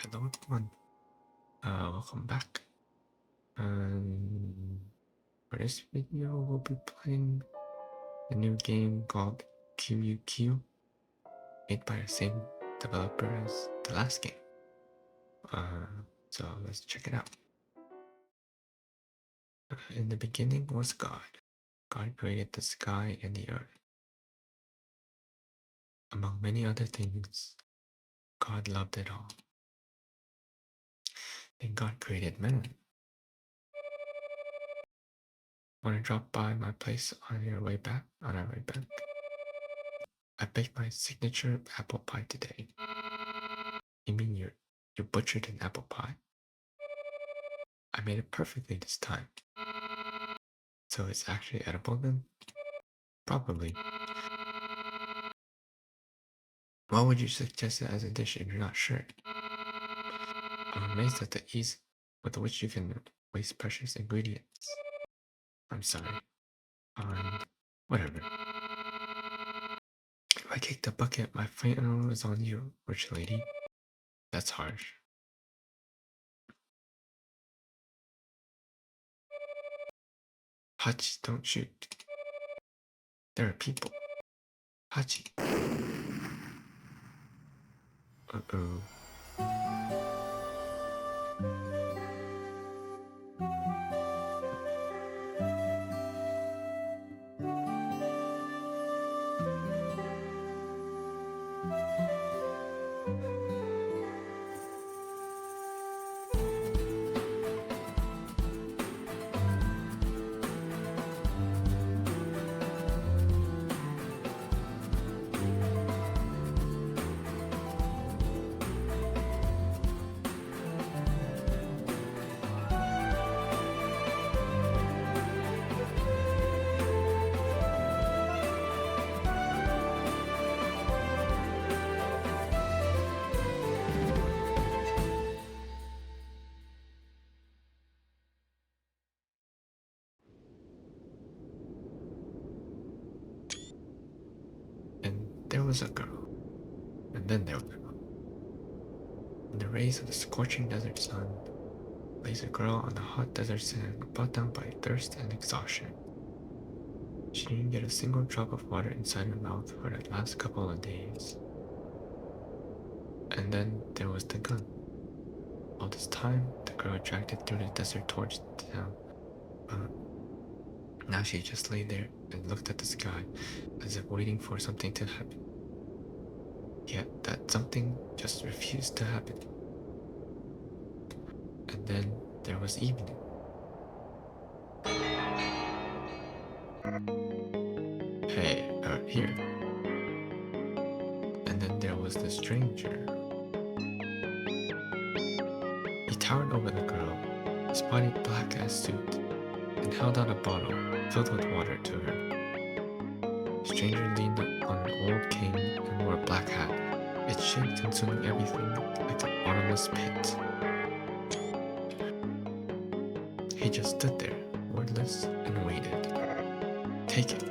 Hello everyone, welcome back. For this video, we'll be playing a new game called q.u.q, made by the same developer as the last game. So let's check it out. In the beginning was God. God created the sky and the earth. Among many other things, God loved it all. Then God created man. Want to drop by my place on our way back? I baked my signature apple pie today. You mean you butchered an apple pie? I made it perfectly this time. So it's actually edible then? Probably. Why would you suggest it as a dish if you're not sure? I'm amazed at the ease with which you can waste precious ingredients. I'm sorry. Fine. Whatever. If I kick the bucket, my funeral is on you, rich lady. That's harsh. Hachi, don't shoot. There are people. Hachi. Uh-oh. And there was a girl. And then there was a girl. In the rays of the scorching desert sun, lays a girl on the hot desert sand, brought down by thirst and exhaustion. She didn't get a single drop of water inside her mouth for the last couple of days. And then there was the gun. All this time, the girl dragged it through the desert towards the town. Now she just lay there and looked at the sky, as if waiting for something to happen. Yet that something just refused to happen. And then there was evening. Hey, here. And then there was the stranger. He towered over the girl, his body black as soot, and held out a bottle filled with water to her. The stranger leaned on an old cane and wore a black hat, its shade consuming everything like a bottomless pit. He just stood there, wordless, and waited. Take it.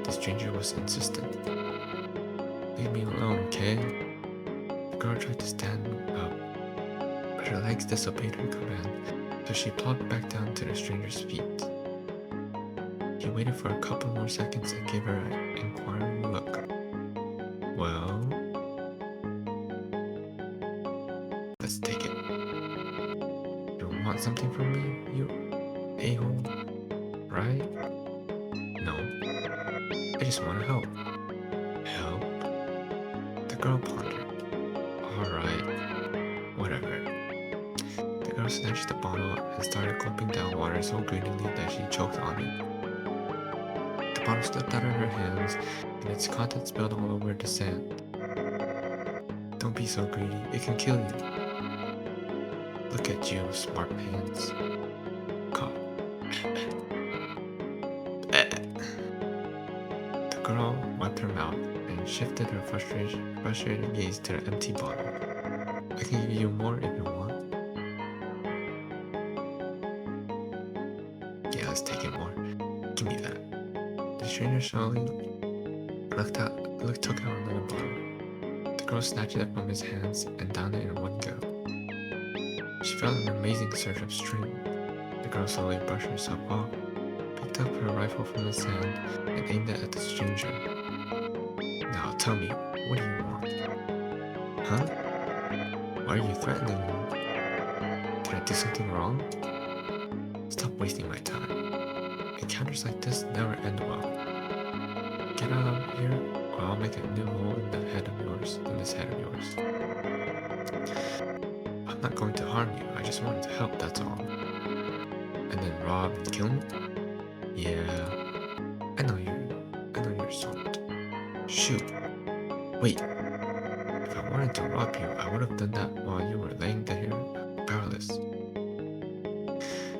The stranger was insistent. Leave me alone, okay? The girl tried to stand up, but her legs disobeyed her command, so she plopped back down to the stranger's feet. He waited for a couple more seconds and gave her an inquiring look. Well, let's take it. You want something from me, you a-hole? Right? No. I just want to help. Help? The girl pondered. Alright, whatever. The girl snatched the bottle and started gulping down water so greedily that she choked on it. The bottle slipped out of her hands and its contents spilled all over the sand. Don't be so greedy, it can kill you. Look at you, smart pants. God. The girl wiped her mouth and shifted her frustrated gaze to the empty bottle. I can give you more if you want. Yeah, let's take it more. Give me that. The stranger slowly took out another bottle. The girl snatched it from his hands and downed it in one go. She felt an amazing surge of strength. The girl slowly brushed herself off, picked up her rifle from the sand, and aimed it at the stranger. Now tell me, what do you want? Huh? Why are you threatening me? Did I do something wrong? Stop wasting my time. Encounters like this never end well. Get out of here, or I'll make a new hole in this head of yours. I'm not going to harm you, I just wanted to help, that's all. And then rob and kill me? Yeah, I know you're smart. Shoot. Wait, if I wanted to rob you, I would have done that while you were laying there powerless.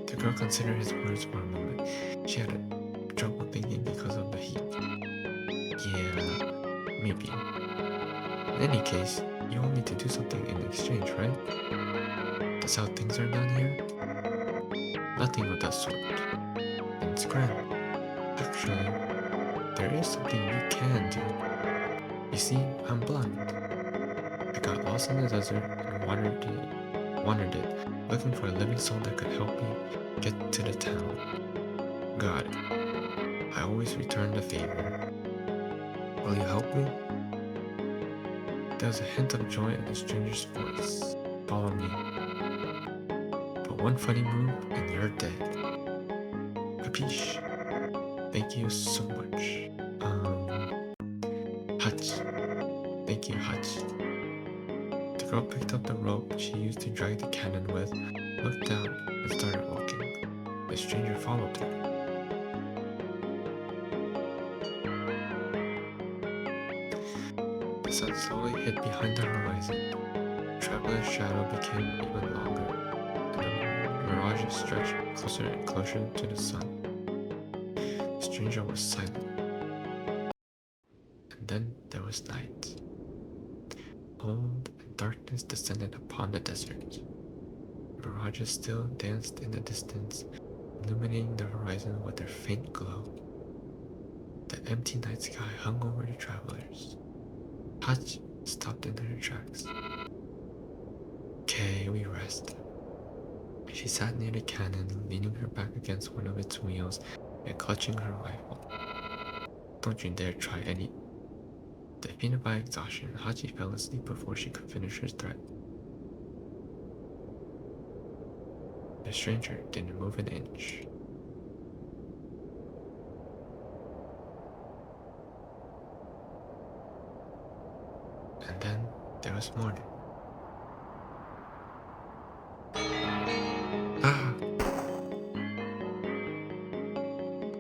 The girl considered his words for a moment. She had trouble thinking because of the heat. Yeah, maybe. In any case, you want me to do something in exchange, right? That's how things are done here? Nothing of that sort. And it's grand. Actually, there is something you can do. You see, I'm blind. I got lost in the desert and wandered it, looking for a living soul that could help me get to the town. Got it. I always return the favor. Will you help me? There was a hint of joy in the stranger's voice. Follow me. But one funny move and you're dead. Capiche? Thank you so much. Hutch. Thank you, Hutch. The girl picked up the rope she used to drag the cannon with, looked down, and started walking. The stranger followed her. The sun slowly hid behind the horizon. The traveler's shadow became even longer, and the mirage stretched closer and closer to the sun. The stranger was silent, and then there was night. Cold and darkness descended upon the desert. Mirages still danced in the distance, illuminating the horizon with their faint glow. The empty night sky hung over the travelers. Hutch stopped in her tracks. Okay, we rest. She sat near the cannon, leaning her back against one of its wheels and clutching her rifle. Don't you dare try any. Defeated by exhaustion, Hachi fell asleep before she could finish her threat. The stranger didn't move an inch. And then there was morning. Ah!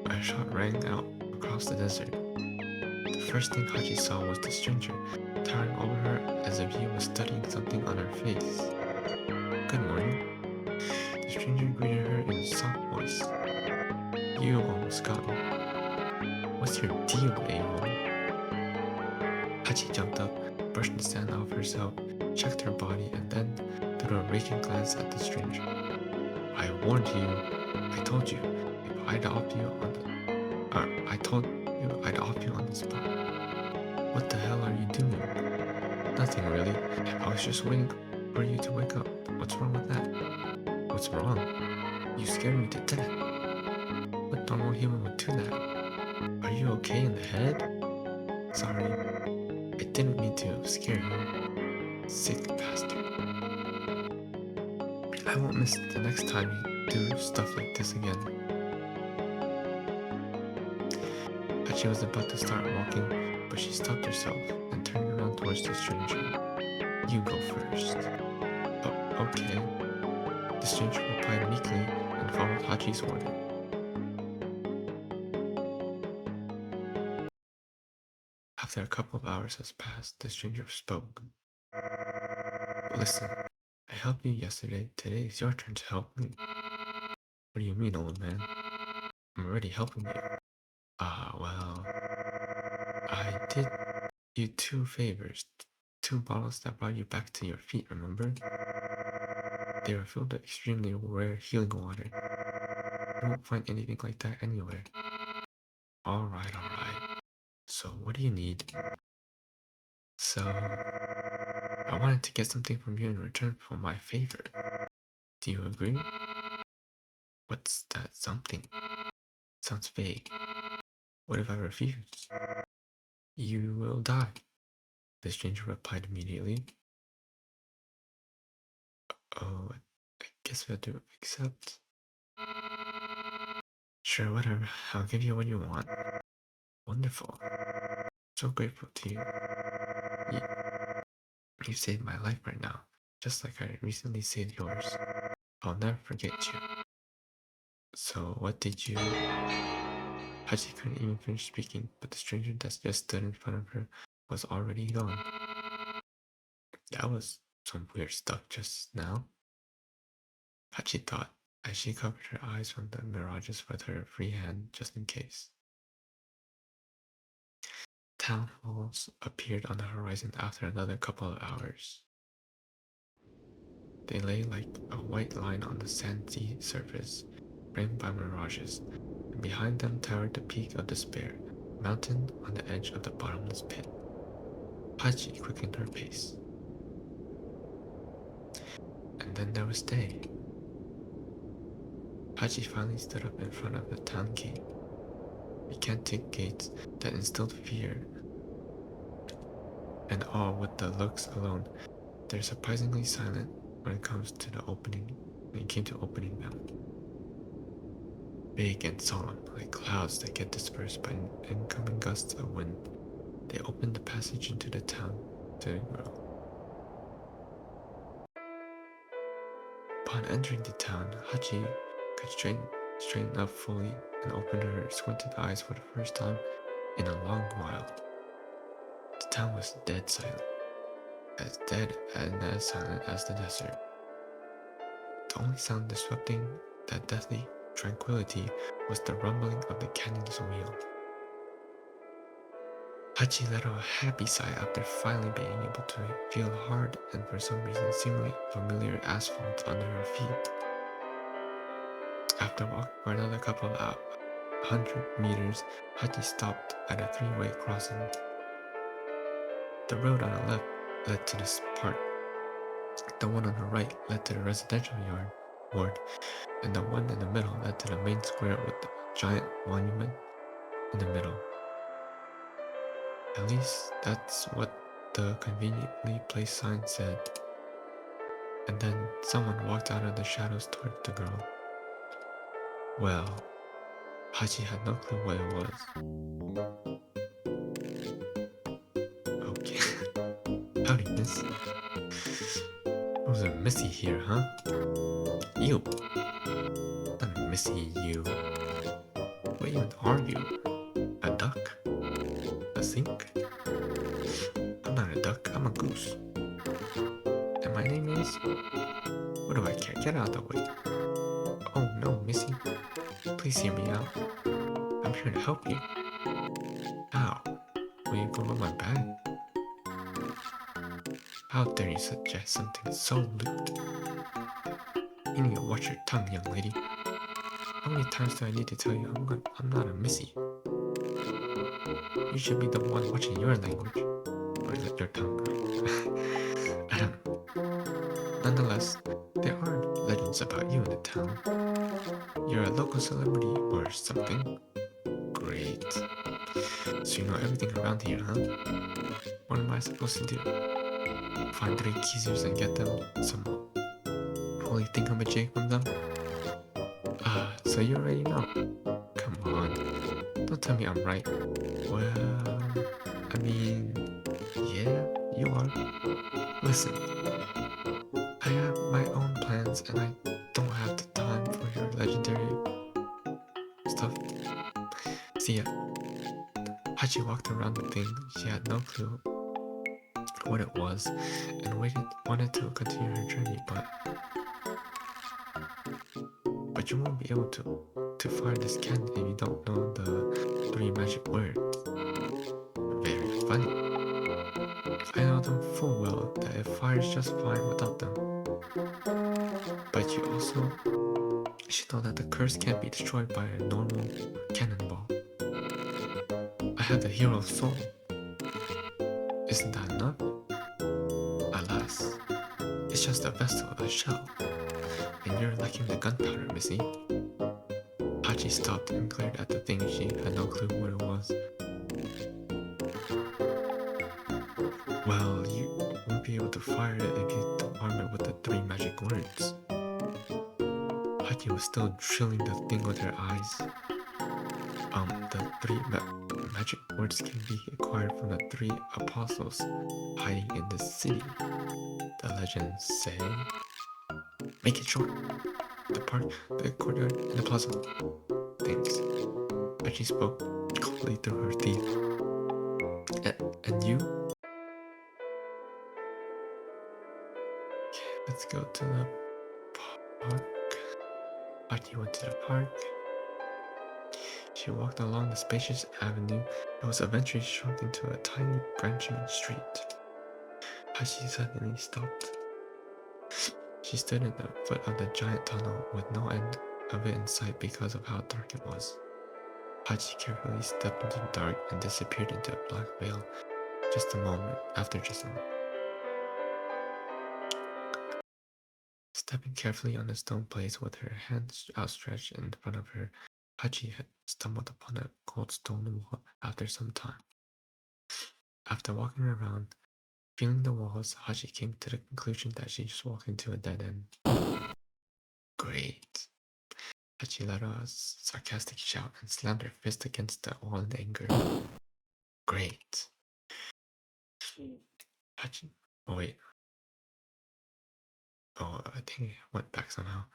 A shot rang out across the desert. The first thing Hachi saw was the stranger, towering over her as if he was studying something on her face. Good morning. The stranger greeted her in a soft voice. You almost got me. What's your deal, a-hole? Hachi jumped up, brushed the sand off herself, checked her body, and then threw a raging glance at the stranger. I warned you. I told you. If I'd off you on the... I told you I'd off you on the spot. What the hell are you doing? Nothing really. I was just waiting for you to wake up. What's wrong with that? What's wrong? You scared me to death. What normal human would do that? Are you okay in the head? Sorry. I didn't mean to scare you. Sick bastard. I won't miss it the next time you do stuff like this again. Hachi was about to start walking, but she stopped herself and turned around towards the stranger. You go first. Oh, okay. The stranger replied meekly and followed Hachi's order. After a couple of hours has passed, the stranger spoke. Listen, I helped you yesterday. Today it's your turn to help me. What do you mean, old man? I'm already helping you. Well, I did you two favors. Two bottles that brought you back to your feet, remember? They were filled with extremely rare healing water. You won't find anything like that anywhere. Alright. So, what do you need? So, I wanted to get something from you in return for my favor. Do you agree? What's that something? Sounds vague. What if I refuse? You will die, the stranger replied immediately. Oh, I guess we have to accept. Sure, whatever. I'll give you what you want. Wonderful. So grateful to you. You saved my life right now, just like I recently saved yours. I'll never forget you. So, what did you... Hachi couldn't even finish speaking, but the stranger that just stood in front of her was already gone. That was some weird stuff just now, Hachi thought, as she covered her eyes from the mirages with her free hand just in case. Town halls appeared on the horizon after another couple of hours. They lay like a white line on the sandy surface, framed by mirages, and behind them towered the peak of despair, a mountain on the edge of the bottomless pit. Hachi quickened her pace. And then there was day. Hachi finally stood up in front of the town gate. Gigantic gates that instilled fear and awe with the looks alone. They're surprisingly silent when it came to opening them. Big and solemn, like clouds that get dispersed by incoming gusts of wind, they opened the passage into the town to the girl. Upon entering the town, Hachi could straighten up fully and open her squinted eyes for the first time in a long while. The town was dead silent, as dead and as silent as the desert. The only sound disrupting that deathly tranquility was the rumbling of the cannon's wheel. Hachi let out a happy sigh after finally being able to feel hard and for some reason seemingly familiar asphalt under her feet. After walking for another couple of 100 meters, Hachi stopped at a three-way crossing. The road on the left led to this park. The one on the right led to the residential ward, and the one in the middle led to the main square with the giant monument in the middle. At least that's what the conveniently placed sign said. And then someone walked out of the shadows toward the girl. Well, Hachi had no clue what it was. Okay. Howdy, miss. Who's a missy here, huh? You. Not a missy, you. What even are you? A duck? A sink? I'm not a duck, I'm a goose. And my name is... What do I care? Get out of the way. Oh no, missy. Please hear me out. I'm here to help you. How? Will you go on my back? How dare you suggest something so lewd? You need to watch your tongue, young lady. How many times do I need to tell you I'm not a missy? You should be the one watching your language. Or let your tongue go. Nonetheless, there are legends about you in the town. You're a local celebrity or something. Great. So you know everything around here, huh? What am I supposed to do? Find 3 geezers and get them some holy thingamajig from them? So you already know. Come on. Don't tell me I'm right. Well, I mean, yeah, you are. Listen, I have my own plans and I don't have the time for your legendary stuff. See ya. Hachi walked around the thing. She had no clue what it was and wanted to continue her journey, but you won't be able to fire this cannon if you don't know the 3 magic words. Very funny. I know them full well that it fires just fine without them. But you also should know that the curse can't be destroyed by a normal cannonball. I have the hero's soul. Isn't that enough? Alas, it's just a vessel of a shell. And you're lacking the gunpowder, missy. Hachi stopped and glared at the thing she had no clue what it was. Well, you won't be able to fire it if you don't arm it with the 3 magic words. Hachi was still drilling the thing with her eyes. The 3 magic words can be acquired from the 3 apostles hiding in the city. The legends say. Make it short. The park, the courtyard, and the plaza. Thanks. Hachi spoke coldly through her teeth. And you? Let's go to the park. Hachi went to the park. She walked along the spacious avenue and was eventually shoved into a tiny branching street. Hachi suddenly stopped. She stood at the foot of the giant tunnel with no end of it in sight because of how dark it was. Hachi carefully stepped into the dark and disappeared into a black veil just a moment. Stepping carefully on the stone place with her hands outstretched in front of her, Hachi had stumbled upon a cold stone wall after some time. After walking around, feeling the walls, Hachi came to the conclusion that she just walked into a dead end. Great. Hachi let out a sarcastic shout and slammed her fist against the wall in anger. Great. Hachi. Oh, wait. Oh, I think it went back somehow.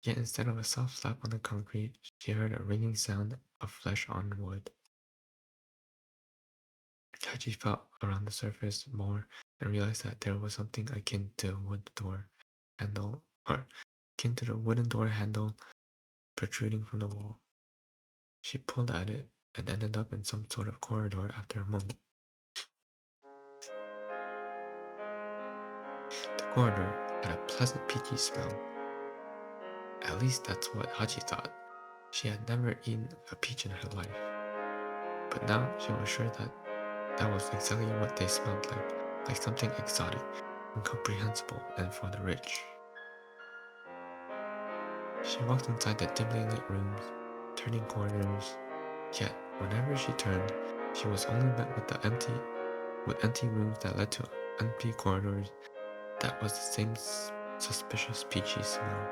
Yet instead of a soft slap on the concrete, she heard a ringing sound of flesh on wood. Hachi felt around the surface more and realized that there was something akin to a wooden door handle protruding from the wall. She pulled at it and ended up in some sort of corridor after a moment. The corridor had a pleasant peachy smell. At least that's what Hachi thought. She had never eaten a peach in her life. But now she was sure that that was exactly what they smelled like something exotic, incomprehensible, and for the rich. She walked inside the dimly lit rooms, turning corners, yet whenever she turned, she was only met with empty rooms that led to empty corridors that was the same suspicious peachy smell.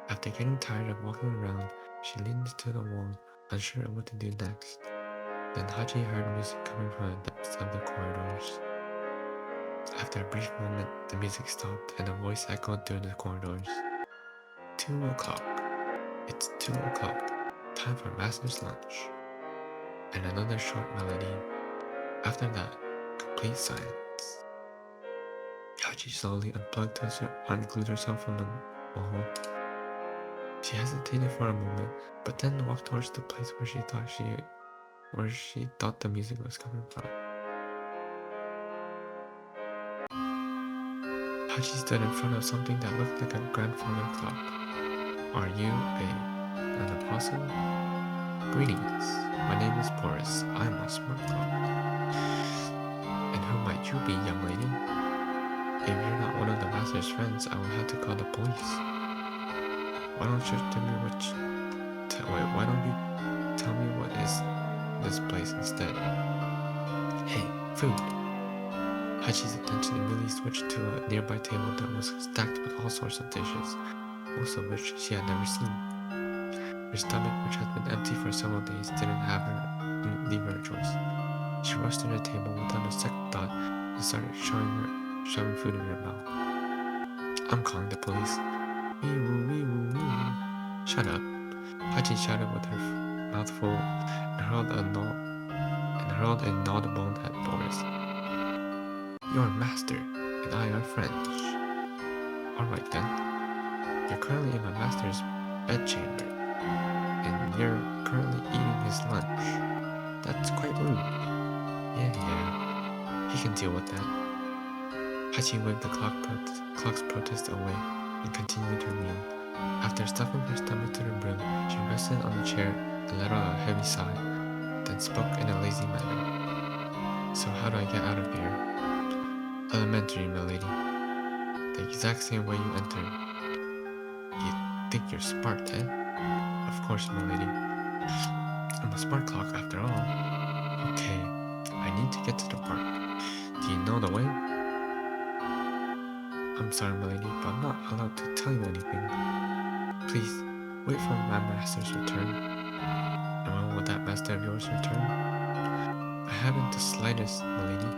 After getting tired of walking around, she leaned to the wall, unsure of what to do next. Then Hachi heard music coming from the depths of the corridors. After a brief moment, the music stopped and a voice echoed through the corridors. 2 o'clock. It's 2 o'clock. Time for Master's lunch. And another short melody. After that, complete silence. Hachi slowly unglued herself from the wall. She hesitated for a moment, but then walked towards the place where she thought the music was coming from. Hachi stood in front of something that looked like a grandfather clock. Are you an apostle? Greetings. My name is Boris. I'm a smart clock. And who might you be, young lady? If you're not one of the master's friends, I will have to call the police. Why don't you tell me why don't you tell me what is this place instead? Hey, food! Hachi's attention immediately switched to a nearby table that was stacked with all sorts of dishes, most of which she had never seen. Her stomach, which had been empty for several days, didn't leave her a choice. She rushed to the table without a second thought and started shoving food in her mouth. I'm calling the police. Wee woo, wee woo, wee woo. Shut up. Hachi shouted with her mouth full and hurled a gnawed bone at Boris. You're master, and I are friends. Alright then. You're currently in my master's bedchamber, and you're currently eating his lunch. That's quite rude. Yeah. He can deal with that. Hachi waved the clock's protest away and continued her meal. After stuffing her stomach to the brim, she rested on the chair and let out a heavy sigh, then spoke in a lazy manner. So how do I get out of here? Elementary, milady. the exact same way you entered. You think you're smart, eh? Of course, milady. I'm a smart clock after all. Okay, I need to get to the park. Do you know the way? I'm sorry, milady, but I'm not allowed to tell you anything. Please, wait for my master's return. And when will that master of yours return? I haven't the slightest, milady.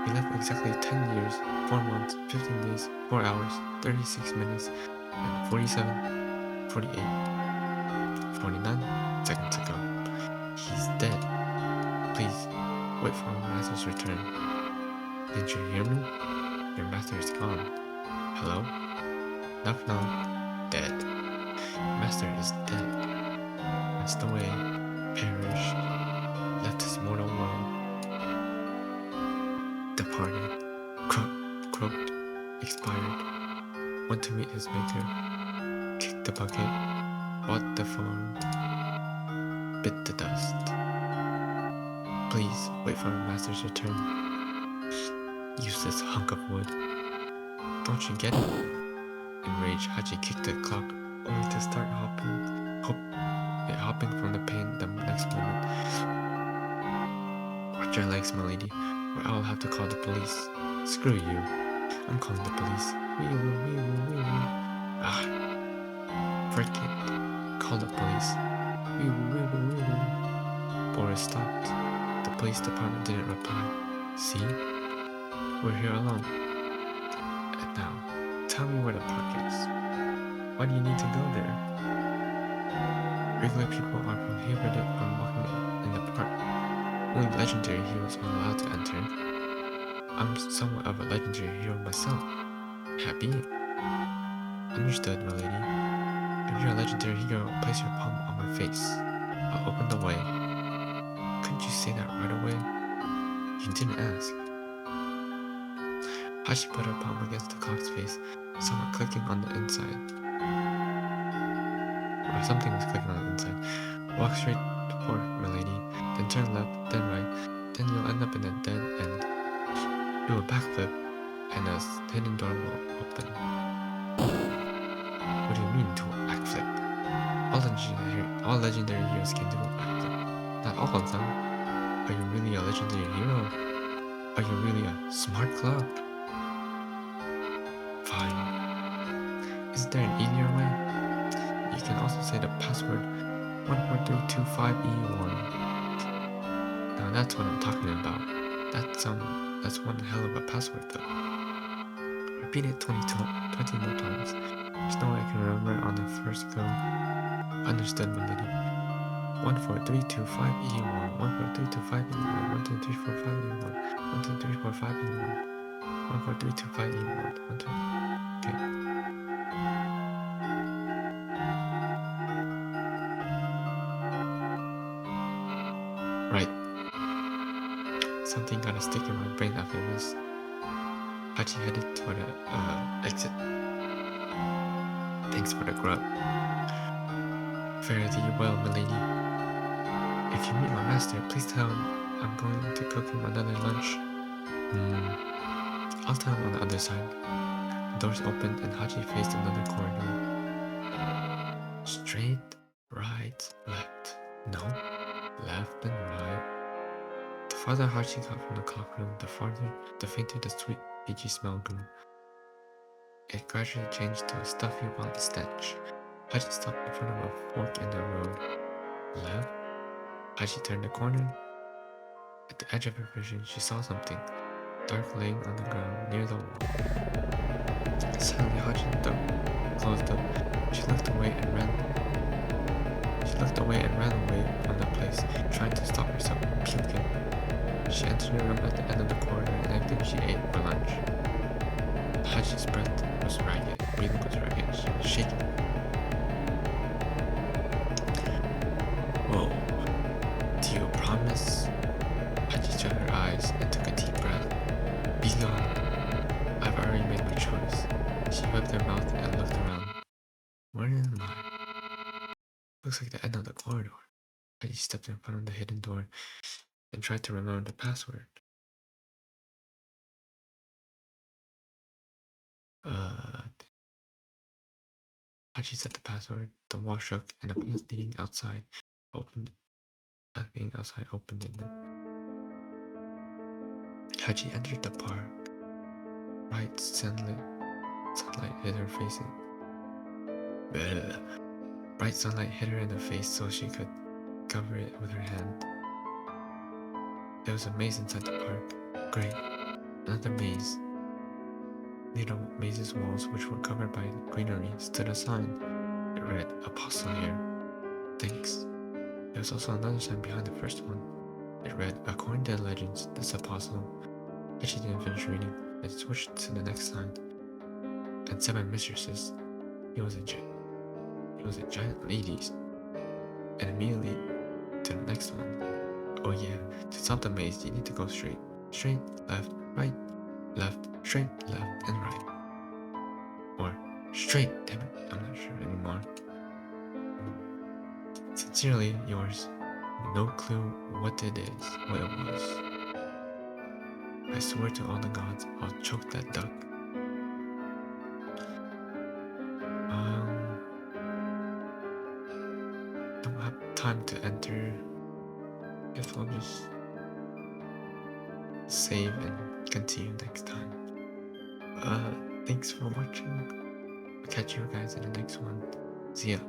He left exactly 10 years, 4 months, 15 days, 4 hours, 36 minutes, and 47, 48, 49 seconds ago. He's dead. Please, wait for my master's return. Didn't you hear me? Your master is gone. Hello? Knock knock. Dead. Your master is dead. Passed away. Perished. Left this mortal world. Departed. Croaked. Expired. Went to meet his maker. Kicked the bucket. Bought the farm. Bit the dust. Please wait for my master's return. Useless hunk of wood. Don't you get it? Enraged, Hachi kicked the clock, only to start hopping from the pain the next moment. Watch your legs, milady, or I'll have to call the police. Screw you. I'm calling the police. Wee-woo. Ah, frick it. Call the police. Wee-woo. Boris stopped. The police department didn't reply. See? We're here alone. And now, tell me where the park is. Why do you need to go there? Regular people are prohibited from walking in the park. Only legendary heroes are allowed to enter. I'm somewhat of a legendary hero myself. Happy? Understood, my lady. If you're a legendary hero, place your palm on my face. I'll open the way. Couldn't you say that right away? You didn't ask. Hashi put her palm against the clock's face, somewhat clicking on the inside. Or something was clicking on the inside. Walk straight forward, my lady. Then turn left, then right. Then you'll end up in a dead end. Do a backflip, and a hidden door will open. What do you mean, do a backflip? All legendary heroes can do a backflip. Not all of them. Are you really a legendary hero? Are you really a smart clock? Fine. Is there an easier way? You can also say the password 14325E1. Now that's what I'm talking about. That's one hell of a password though. Repeat it 20 more times. There's no way I can remember it on the first go. Understood, my lady. 14325E1, 14325E1, 12345E1, 12345E1, 14325E1, 123. Okay. Right. Something got a stick in my brain after this. Hachi headed toward the exit. Thanks for the grub. Fare thee well, milady. If you meet my master, please tell him I'm going to cook him another lunch. I'll tell him on the other side. The doors opened and Hachi faced another corridor. Straight, right, left. No, left and right. The farther Hachi got from the clock room, the fainter the sweet, peachy smell grew. It gradually changed to a stuffy, wild stench. Hachi stopped in front of a fork in the road. Left. Hachi turned the corner. At the edge of her vision, she saw something dark laying on the ground near the wall. Suddenly, Hachi's door closed up. She looked away and ran away from the place, trying to stop herself from puking. She entered a room at the end of the corridor, and I think she ate for lunch. Hachi's breath was ragged, breathing was ragged, she was shaking. Whoa, do you promise? Hachi shut her eyes and took a deep breath. Be gone. I've already made my choice. She wiped her mouth and looked around. Where am I? Looks like the end of the corridor. Hachi stepped in front of the hidden door and tried to remember the password. Hachi set the password. The wall shook, and a path leading outside opened. And Hachi entered the park. Bright sunlight hit her face. Bright sunlight hit her in the face, so she could cover it with her hand. There was a maze inside the park. Great, another maze. Near the maze's walls, which were covered by greenery, stood a sign. It read, "Apostle here. Thanks." There was also another sign behind the first one. It read, "According to the legends, this apostle." But she didn't finish reading. It switched to the next sign. And 7 mistresses. He was a giant ladies. And immediately to the next one. Oh yeah, to stop the maze, you need to go straight. Straight, left, right, left, straight, left, and right. Or straight, damn it, I'm not sure anymore. Sincerely yours. No clue what it was. I swear to all the gods, I'll choke that duck. Don't have time to enter. Guess I'll just save and continue next time. Thanks for watching. I'll catch you guys in the next one. See ya.